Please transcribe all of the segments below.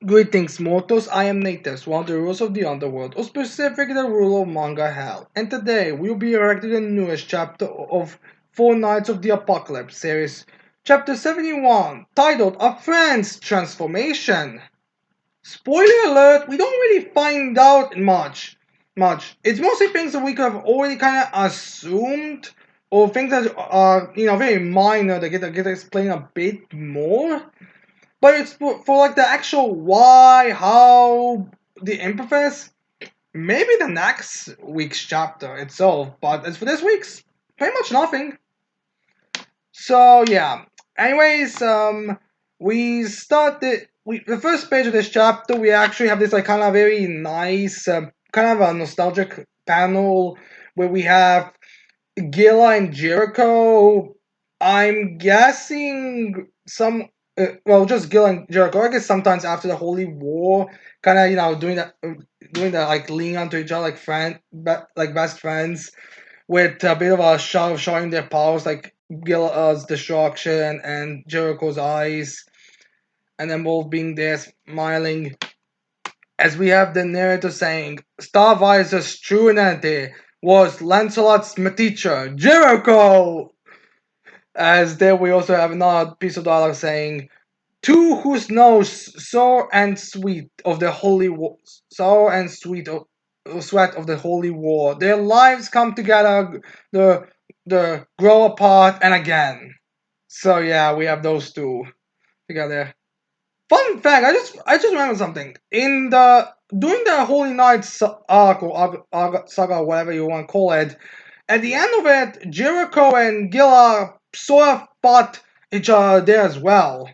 Greetings, mortals. I am Natus, one of the rulers of the underworld, or specifically the ruler of Manga Hell. And today we'll be reacting to the newest chapter of Four Nights of the Apocalypse series, chapter 71, titled A Friend's Transformation. Spoiler alert, we don't really find out much. It's mostly things that we could have already kind of assumed, or things that are, very minor that get explained a bit more. But it's for like the actual why, how, the emphasis, maybe the next week's chapter itself. But as for this week's, pretty much nothing. So yeah. Anyways, we started. The first page of this chapter, we actually have this like kind of very nice, kind of a nostalgic panel where we have Gila and Jericho. I'm guessing just Gil and Jericho. I guess sometimes after the Holy War, kind of doing that like leaning onto each other like like best friends, with a bit of a shot of showing their powers, like Gil's destruction and Jericho's eyes, and then both being there smiling. As we have the narrator saying, Starvisor's true identity was Lancelot's teacher, Jericho! As there we also have another piece of dialogue saying, two who knows sour and sweet of the holy war, sour and sweat of the holy war. Their lives come together, the grow apart, and again. So yeah, we have those two together. Fun fact: I just remembered something. In the during the Holy Knights arc or saga, whatever you want to call it, at the end of it, Jericho and Gilla sort of fought each other there as well.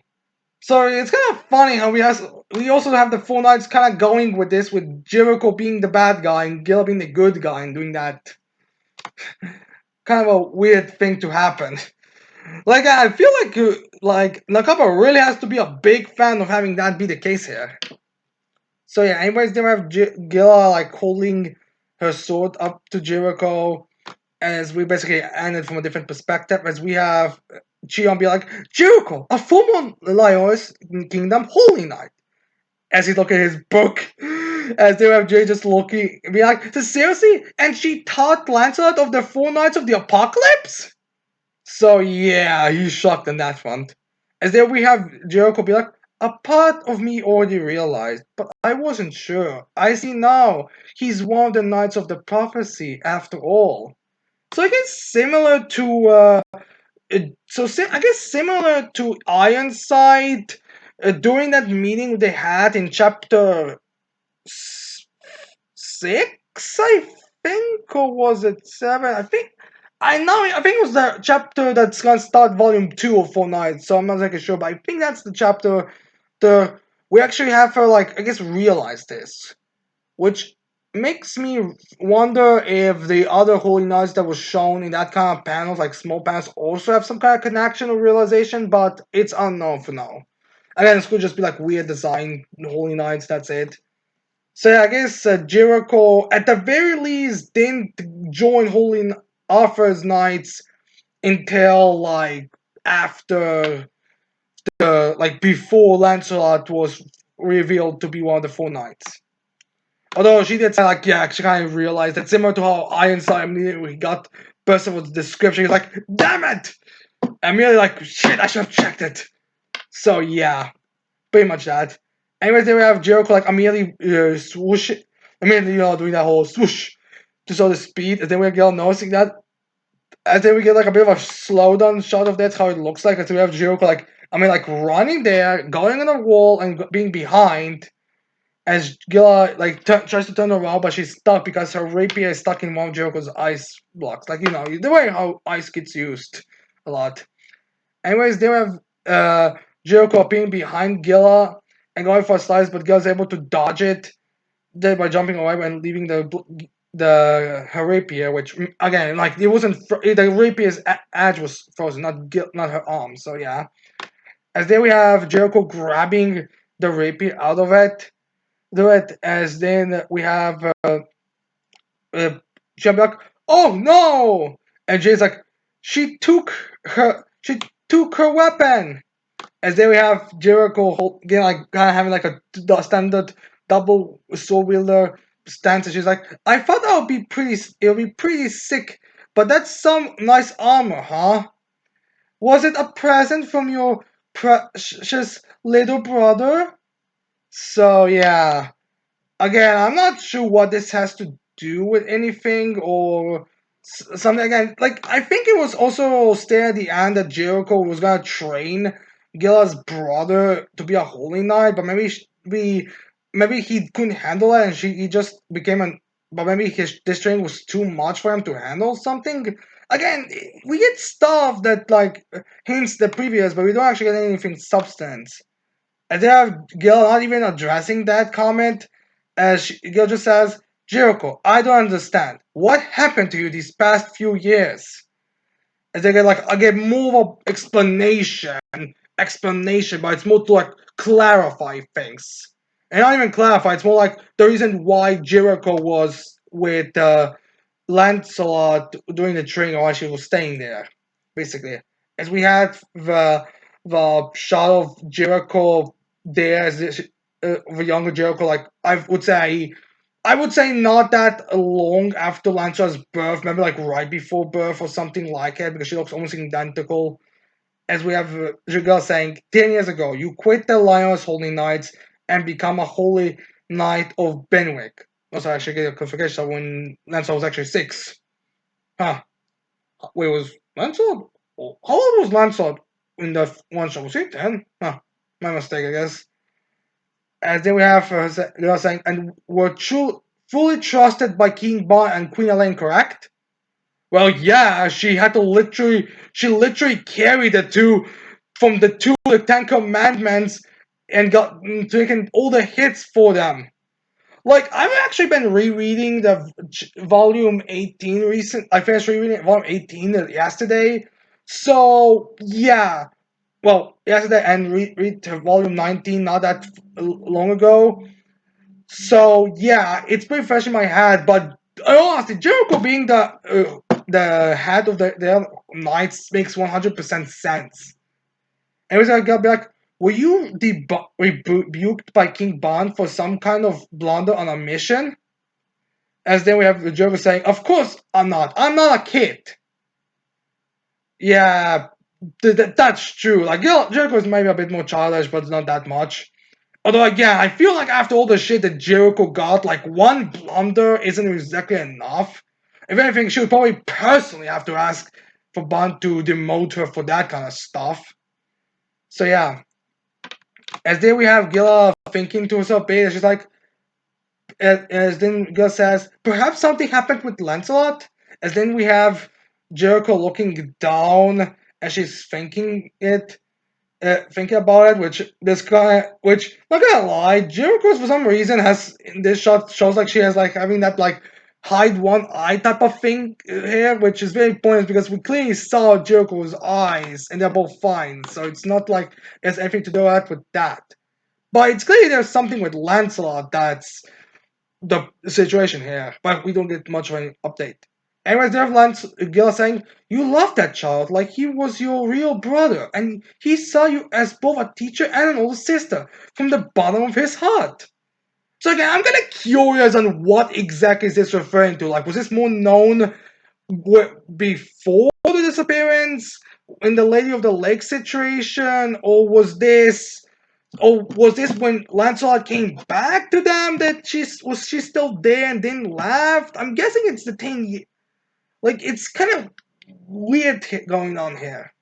So it's kind of funny how we also have the Four Knights kind of going with this, with Jericho being the bad guy and Gil being the good guy, and doing that kind of a weird thing to happen. Like I feel like Nakaba really has to be a big fan of having that be the case here. So yeah, anyways, then we have Gila like holding her sword up to Jericho, as we basically ended from a different perspective, as we have Chion be like, Jericho, a former Laios Kingdom Holy Knight. As he look at his book, as they have Jay just looking, be like, so seriously? And she taught Lancelot of the Four Knights of the Apocalypse? So yeah, he's shocked on that front. As there we have Jericho be like, a part of me already realized, but I wasn't sure. I see now. He's one of the Knights of the Prophecy, after all. So I guess similar to I guess similar to Ironside, during that meeting they had in chapter 6, I think, or was it 7? I think it was the chapter that's gonna start volume 2 of Four Nights, so I'm not exactly sure, but I think that's the chapter the we actually have her like I guess realize this, which makes me wonder if the other Holy Knights that was shown in that kind of panels, like small panels, also have some kind of connection or realization, but it's unknown for now. Again, this could just be like weird design Holy Knights, that's it. So yeah, I guess Jericho, at the very least, didn't join Arthur's Knights until like after like before Lancelot was revealed to be one of the Four Knights. Although she did say like, yeah, she kind of realized that, similar to how Ironside immediately got Percival's description. He's like, damn it! Immediately like, shit, I should have checked it. So yeah, pretty much that. Anyways, then we have Jericho like immediately swoosh, immediately doing that whole swoosh to show the speed, and then we get noticing that, and then we get like a bit of a slowdown shot of that's how it looks like. And so we have Jericho like like running there, going on the wall, and being behind, as Gila like tries to turn around, but she's stuck because her rapier is stuck in one of Jericho's ice blocks. Like the way how ice gets used a lot. Anyways, they have Jericho being behind Gila and going for a slice, but Gila's able to dodge it then by jumping away and leaving the her rapier, which again like it wasn't the rapier's edge was frozen, not her arm. So yeah, as there we have Jericho grabbing the rapier out of it. Do it as then we have she'll be like, "Oh no!" And Jay's like, she took her weapon." As then we have Jericho again, like kind of having like a standard double sword wielder stance. And she's like, I thought that would be it'll be pretty sick, but that's some nice armor, huh? Was it a present from your precious little brother? So yeah, again, I'm not sure what this has to do with anything or something. Again, like I think it was also stated at the end that Jericho was gonna train Gila's brother to be a holy knight, but maybe he couldn't handle it, and he just became an. But maybe this training was too much for him to handle something. Again, we get stuff that like hints the previous, but we don't actually get anything substance. And they have Gil not even addressing that comment, as Gil just says, Jericho, I don't understand. What happened to you these past few years? And they get like, I get more of an explanation, but it's more to like clarify things. And not even clarify, it's more like the reason why Jericho was with Lancelot during the training or why she was staying there, basically. As we had the shot of Jericho there as the younger Jericho, like I would say not that long after Lancelot's birth, maybe like right before birth or something like it, because she looks almost identical. As we have Jigal saying, 10 years ago, you quit the Lioness Holy Knights and become a Holy Knight of Benwick. Also, I should get a clarification so when Lancelot was actually 6. Huh. Wait, was Lancelot? How old was Lancelot in the one show? Was he 10? Huh. My mistake, I guess. As then we have saying, and were fully trusted by King Bon and Queen Elaine, correct? Well, yeah, she literally carried the two from the Ten Commandments and got taken all the hits for them. Like I've actually been rereading the volume 18 recent. I finished rereading volume 18 yesterday. So yeah, well yesterday and read volume 19 not that long ago. So yeah, it's pretty fresh in my head. But honestly, Jericho being the head of the Knights makes 100% sense. And it's like, I'll be like, were you rebuked by King Bond for some kind of blunder on a mission? As then we have the Jericho saying, of course I'm not. I'm not a kid. Yeah, that's true. Like, Jericho is maybe a bit more childish, but not that much. Although again, I feel like after all the shit that Jericho got, like one blunder isn't exactly enough. If anything, she would probably personally have to ask for Bond to demote her for that kind of stuff. So yeah, as there we have Gilla thinking to herself, she's like, as then Gilla says, perhaps something happened with Lancelot. As then we have Jericho looking down as she's thinking about it, which not gonna lie, Jericho for some reason has in this shot shows like she has like having that like hide one eye type of thing here, which is very pointless because we clearly saw Jericho's eyes and they're both fine, so it's not like it has anything to do with that. But it's clearly there's something with Lancelot that's the situation here, but we don't get much of an update. Anyways, there Lance Gil saying, you love that child like he was your real brother, and he saw you as both a teacher and an older sister from the bottom of his heart. So again, I'm kind of curious on what exactly is this referring to. Like, was this more known before the disappearance in the Lady of the Lake situation, or was this when Lancelot came back to them that she still there and then left? I'm guessing it's the thing. Like it's kind of weird going on here.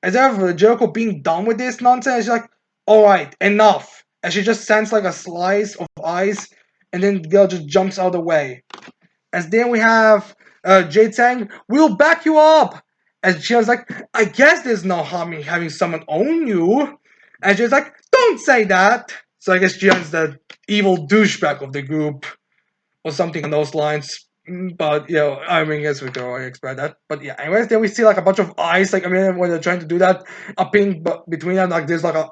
As ever, Jericho being done with this nonsense, she's like, "All right, enough." And she just sends like a slice of ice, and then the girl just jumps out of the way. As then we have Jade saying, "We'll back you up." As she was like, "I guess there's no harm in having someone own you." And she's like, "Don't say that." So I guess Jian's the evil douchebag of the group, or something on those lines. But I mean, yes, we can already expect that. But yeah, anyways, then we see like a bunch of ice. Like I mean, when they're trying to do that, upping between them, like there's like a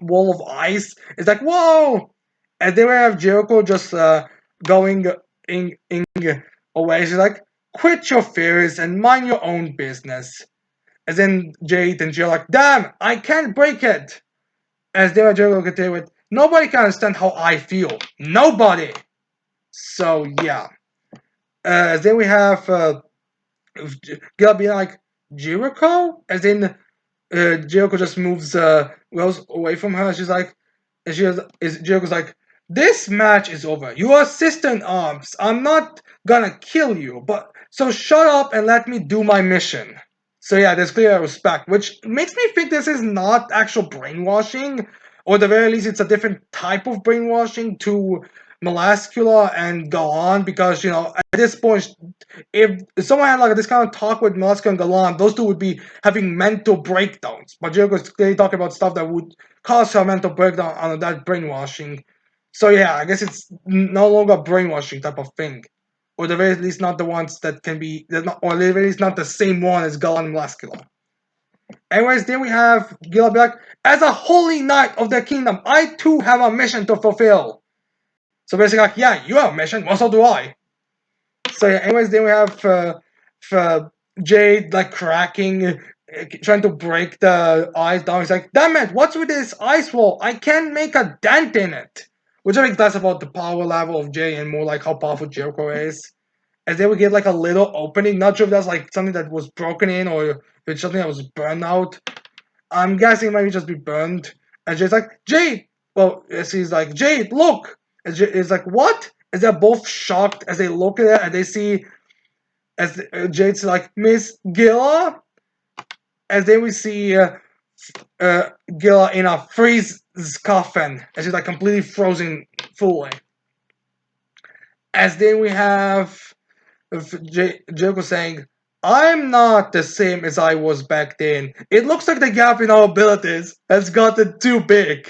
wall of ice. It's like whoa, and then we have Jericho just going in away. She's like, quit your fears and mind your own business. As then Jade and Jill like, damn, I can't break it. As they were Jericho continued with, nobody can understand how I feel. Nobody. So yeah. Then we have Gil being like Jericho, as in Jericho just moves Rose away from her. She's like, and Jericho's like, this match is over. You are sister in arms. I'm not gonna kill you, but so shut up and let me do my mission. So yeah, there's clear respect, which makes me think this is not actual brainwashing, or at the very least, it's a different type of brainwashing to Melascula and Galan, because at this point, if someone had like this kind of talk with Melascula and Galan, those two would be having mental breakdowns. But Jericho's clearly talking about stuff that would cause her mental breakdown on that brainwashing. So yeah, I guess it's no longer a brainwashing type of thing, or the very least not the ones that can be, or the very least not the same one as Galan and Melascula. Anyways, then we have Gila be like, as a holy knight of the kingdom, I too have a mission to fulfill. So basically, like, yeah, you have a mission, well, so do I. So yeah, anyways, then we have Jade like cracking, trying to break the ice down. He's like, damn it, what's with this ice wall? I can't make a dent in it. Which I think less about the power level of Jay and more like how powerful Jericho is. As then we get like a little opening. Not sure if that's like something that was broken in or if it's something that was burned out. I'm guessing it might just be burned. And Jay's like, Jade! Well, he's like, Jade, look! And Jade's like, what? As they're both shocked as they look at it and they see, as Jade's like, Miss Gilla? As then we see Gilla in a freeze coffin. And she's like completely frozen fully. As then we have Jericho saying, I'm not the same as I was back then. It looks like the gap in our abilities has gotten too big.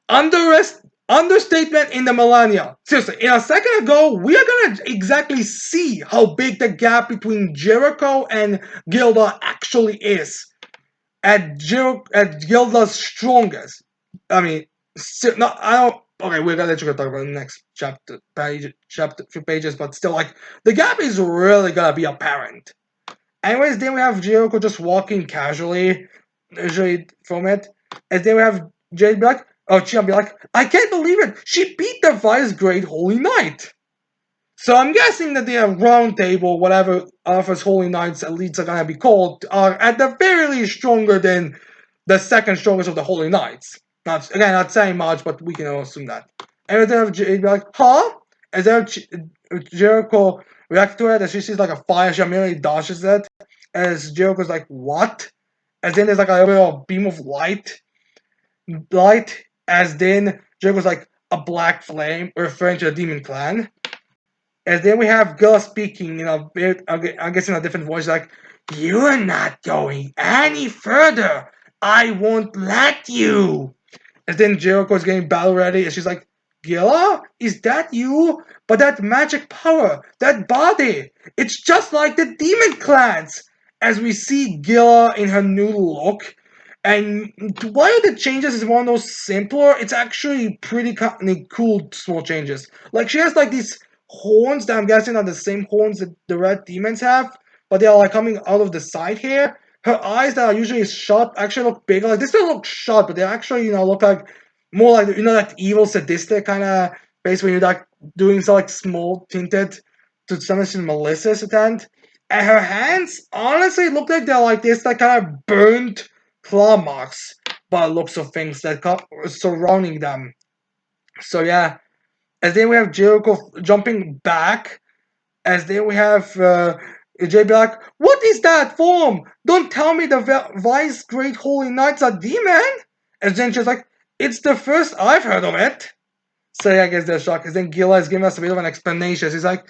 Understatement in the millennia. Seriously, in a second ago, we are gonna exactly see how big the gap between Jericho and Gilda actually is. At Gilda's strongest. I mean, no, I don't. Okay, we're gonna let you talk about the next few pages, but still, like, the gap is really gonna be apparent. Anyways, then we have Jericho just walking casually, usually from it, and then we have Jade be like, oh, Chian be like, I can't believe it, she beat the Vice Great Holy Knight. So I'm guessing that the round table, whatever Alpha's Holy Knights elites are gonna be called, are at the very least stronger than the second strongest of the Holy Knights. Not saying much, but we can assume that. And then Jade be like, huh? And then Jericho reacts to it as she sees like a fire, she immediately dodges it. As Jericho's like, what? As then there's like a little beam of light, as then Jericho's like a black flame, referring to the demon clan. As then we have Gilla speaking in a bit, I guess in a different voice, like, you're not going any further. I won't let you. And then Jericho's getting battle ready, and she's like, Gilla, is that you? But that magic power, that body, it's just like the demon clans. As we see Gilla in her new look, and while the changes is one of those simpler, it's actually pretty cool small changes. Like she has like these horns that I'm guessing are the same horns that the red demons have, but they are like coming out of the side here. Her eyes that are usually shut actually look bigger. Like they still look shut, but they actually look like more like like evil sadistic kind of face when you're like doing some like small tinted to some extent malicious attempt. And her hands honestly look like they're like this like kind of burnt claw marks by the looks of things that surrounding them. So yeah, as then we have Jericho jumping back. As then we have Jay be like, "What is that form? Don't tell me the Vice Great Holy Knight's a demon." And then she's like, "It's the first I've heard of it." So yeah, I guess they're shocked. And then Gila is giving us a bit of an explanation. He's like,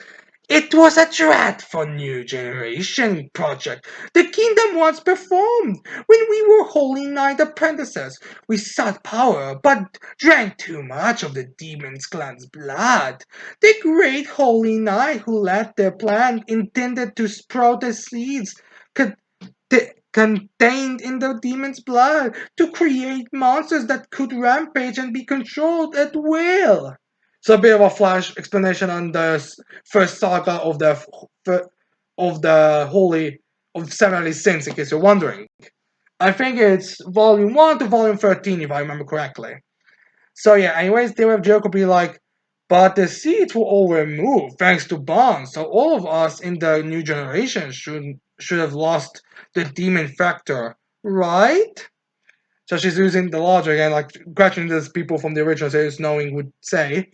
it was a dreadful new generation project the kingdom once performed when we were Holy Knight apprentices. We sought power, but drank too much of the demon's clan's blood. The great Holy Knight who led their plan intended to sprout the seeds contained in the demon's blood to create monsters that could rampage and be controlled at will. So a bit of a flash explanation on the first saga of the holy of 70 sins, in case you're wondering. I think it's volume 1 to volume 13, if I remember correctly. So yeah, anyways, they have Jericho be like, but the seeds were all removed thanks to Bond, so all of us in the new generation should have lost the demon factor, right? So she's using the logic and like questioning this people from the original series knowing would say.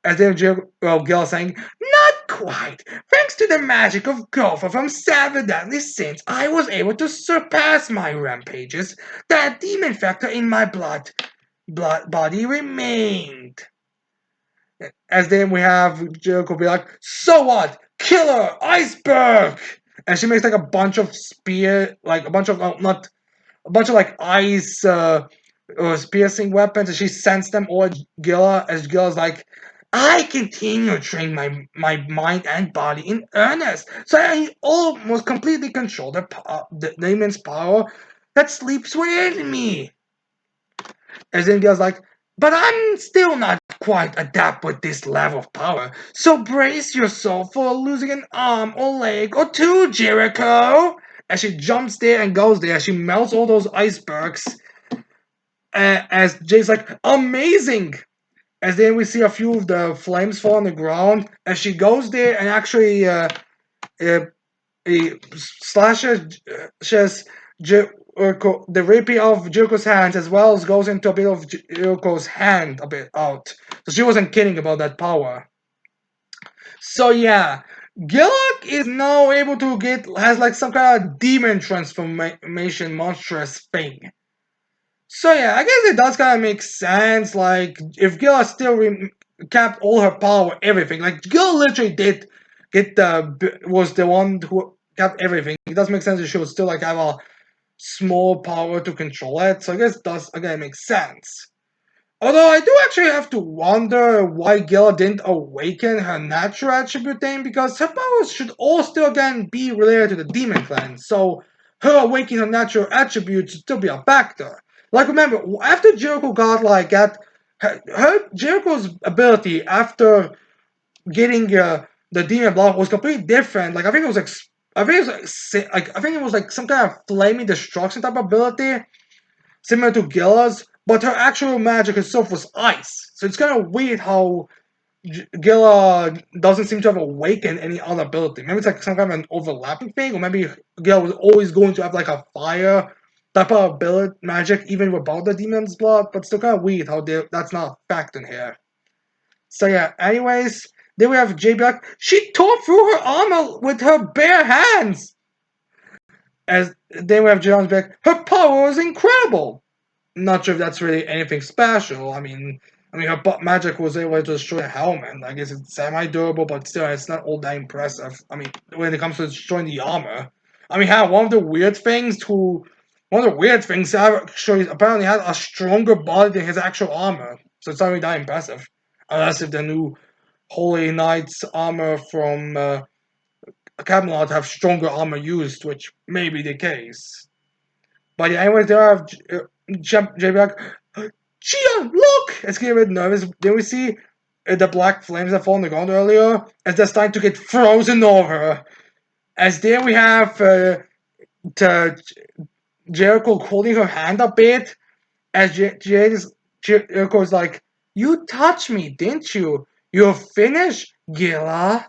As then Gil saying, not quite. Thanks to the magic of Gopher from Seven Deadly Sins, I was able to surpass my rampages. That demon factor in my blood body remained. As then we have Jericho be like, so what? Killer! Iceberg! And she makes like a bunch of spear, like a bunch of, not, a bunch of like ice piercing weapons, and she sends them all at Gilla, as Gilla's like, I continue to train my mind and body in earnest, so I almost completely control the demon's power that sleeps within me. As then Gilla's like, but I'm still not quite adept with this level of power, so brace yourself for losing an arm or leg or two, Jericho. As she jumps there and goes there, she melts all those icebergs. As Jay's like, amazing! As then we see a few of the flames fall on the ground, as she goes there and actually uh, slashes Jericho, the rapier of Jericho's hands, as well as goes into a bit of Jericho's hand a bit out. So she wasn't kidding about that power. So yeah, Gillock is now able to has like some kind of demon transformation monstrous thing. So yeah, I guess it does kind of make sense. Like if Gil still kept all her power, everything. Like Gil literally did get was the one who kept everything. It does make sense that she would still like have a small power to control it. So I guess it does again make sense. Although I do actually have to wonder why Gil didn't awaken her natural attribute thing, because her powers should all still again be related to the demon clan. So her awakening her natural attribute should still be a factor. Like remember, after Jericho got like at her Jericho's ability after getting the demon block was completely different. Like I think it was like I think it was like some kind of flaming destruction type ability similar to Gilla's, but her actual magic itself was ice. So it's kind of weird how Gilla doesn't seem to have awakened any other ability. Maybe it's like some kind of an overlapping thing, or maybe Gilla was always going to have like a fire type of ability magic even without the demon's blood, but still kind of weird how that's not a fact in here. So yeah, anyways, then we have J Black. She tore through her armor with her bare hands! As then we have John's back. Her power was incredible! Not sure if that's really anything special. I mean, her magic was able to destroy a helmet. I guess it's semi-durable, but still, it's not all that impressive. I mean, when it comes to destroying the armor. I mean, one of the weird things actually apparently has a stronger body than his actual armor. So it's not really that impressive. Unless if the new Holy Knight's armor from Camelot have stronger armor used, which may be the case. But yeah, anyways, there are J-Back. Chia, look! It's getting a bit nervous. Then we see the black flames that fall on the ground earlier as they're starting to get frozen over. As there we have Jericho holding her hand a bit as Jericho is like, you touched me, didn't you? You're finished, Gila.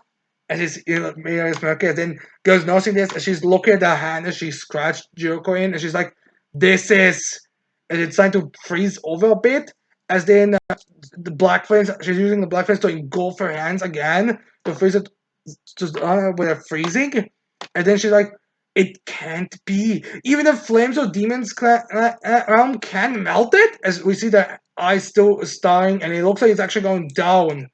And his Mia is smirking. And then girl's noticing this, and she's looking at the hand, and she scratched Jericho in, and she's like, "This is," and it's starting to freeze over a bit. As then the black flames, she's using the black flames to engulf her hands again to freeze it, with her freezing. And then she's like, "It can't be. Even the flames of demons realm can melt it." As we see the eye still starring, and it looks like it's actually going down.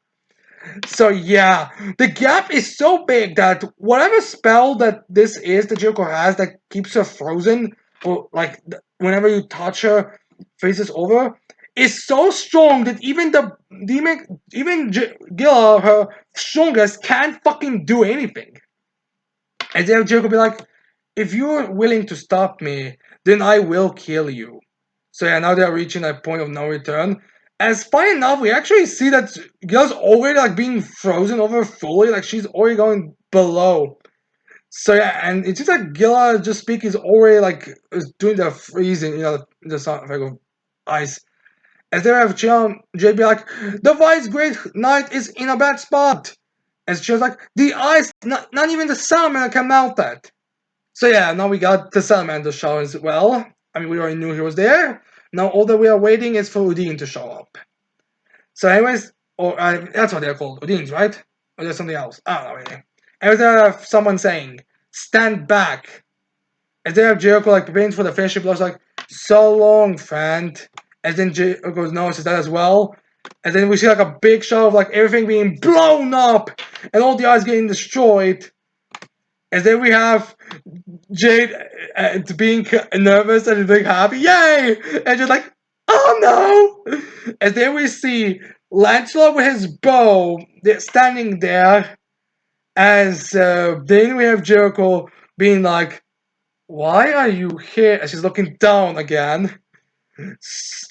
So yeah, the gap is so big that whatever spell that this is that Jericho has that keeps her frozen, or like whenever you touch her, faces over, is so strong that even the demon, even Gilla, her strongest, can't fucking do anything. And then Jericho be like, "If you're willing to stop me, then I will kill you." So yeah, now they're reaching a point of no return. As funny enough, we actually see that Gil's already like being frozen over fully, like she's already going below. So yeah, and it seems like Gilla just speak is already like is doing the freezing, the sound effect of ice. As they have Jay be like, the Vice Great Knight is in a bad spot. As she was like, the ice, not even the salamander can melt that. So yeah, now we got the salamander show as well. I mean, we already knew he was there. Now all that we are waiting is for Udine to show up. So anyways, or that's what they're called, Udines, right? Or there's something else. I don't know really. Anyways, they have someone saying, stand back. As they have Jericho like preparing for the friendship loss, like, so long, friend. And then Jericho notices that as well. And then we see like a big shot of like everything being blown up and all the eyes getting destroyed. And then we have Jade being nervous and being happy, yay! And just like, oh no! And then we see Lancelot with his bow standing there. As then we have Jericho being like, why are you here? And she's looking down again.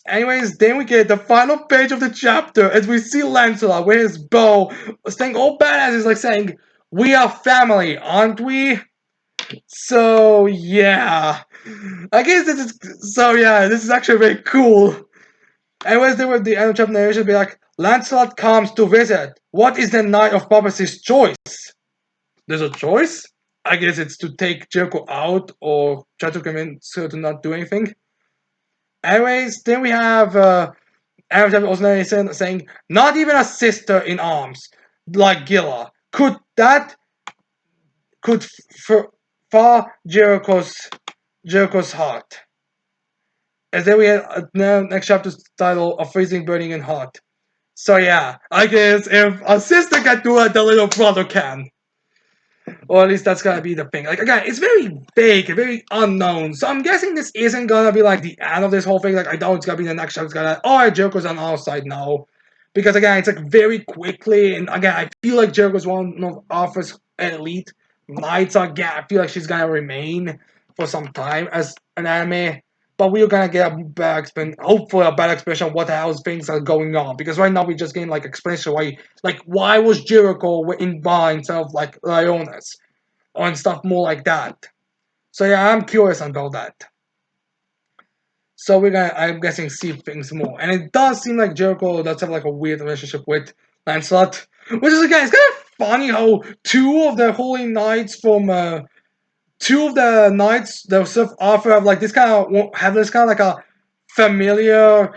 Anyways, then we get the final page of the chapter as we see Lancelot with his bow, staying all badass. He's like saying, we are family, aren't we? So yeah, I guess this is so yeah. This is actually very cool. Anyways, there were the end of chapter narration be like, Lancelot comes to visit. What is the Knight of Purpose's choice? There's a choice. I guess it's to take Jericho out or try to convince her to not do anything. Anyways, then we have Aaron also saying, not even a sister in arms like Gilla could far Jericho's heart. And then we had next chapter's title, A Freezing, Burning, and Hot. So yeah, I guess if a sister can do it, the little brother can. Or at least that's gonna be the thing. Like again, it's very vague and very unknown. So I'm guessing this isn't gonna be like the end of this whole thing. Like I know it's gonna be the next chapter. It's gonna Jericho's on our side now. Because again, it's like very quickly, and again, I feel like Jericho's one of Arthur's elite knights. Again, I feel like she's gonna remain for some time as an anime. But we're gonna get a better hopefully a better explanation of what the hell things are going on. Because right now we're just getting like explanation why was Jericho in bar instead of like Leonis and stuff more like that. So yeah, I'm curious about that. So we're gonna, I'm guessing, see things more. And it does seem like Jericho does have like a weird relationship with Lancelot, which is again, it's kind of funny how two of the holy knights from two of the knights that serve Arthur have like this kind of like a familiar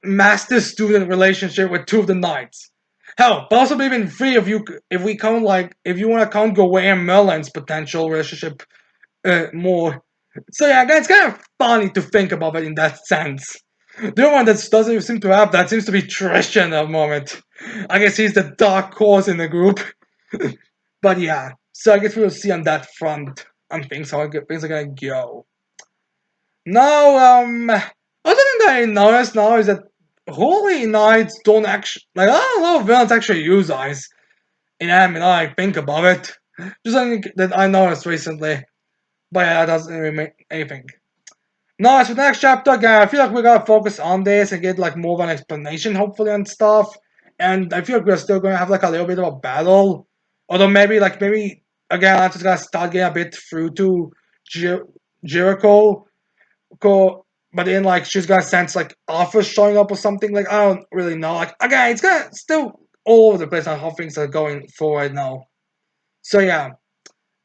master-student relationship with two of the knights. Hell, possibly even three if you if we count like if you want to count Gawain and Merlin's potential relationship more. So yeah, it's kind of funny to think about it in that sense. The one that doesn't seem to have that seems to be Tristan at the moment. I guess he's the dark horse in the group. But yeah, so I guess we'll see on that front. I'm thinking how things are gonna go. Now, other thing that I noticed now is that Holy Knights don't actually like I don't know if villains actually use ice in anime. Now I think about it, just something that I noticed recently. But yeah, that doesn't really mean anything. Now, as for the next chapter, again, I feel like we're gonna focus on this and get like more of an explanation, hopefully, and stuff. And I feel like we're still gonna have like a little bit of a battle, although maybe again, I'm just gonna start getting a bit through to Jericho, but then like she's gonna sense like Arthur showing up or something. Like I don't really know. Like again, it's gonna still all over the place on how things are going forward now. So yeah.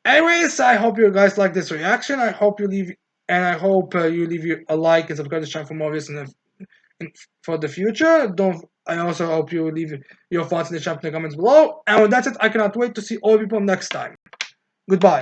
Anyways, I hope you guys like this reaction. I hope you leave, and I hope you leave a like and subscribe to the channel for more videos for the future. Don't. I also hope you leave your thoughts in the chat in the comments below. And with that said, I cannot wait to see all people next time. Goodbye.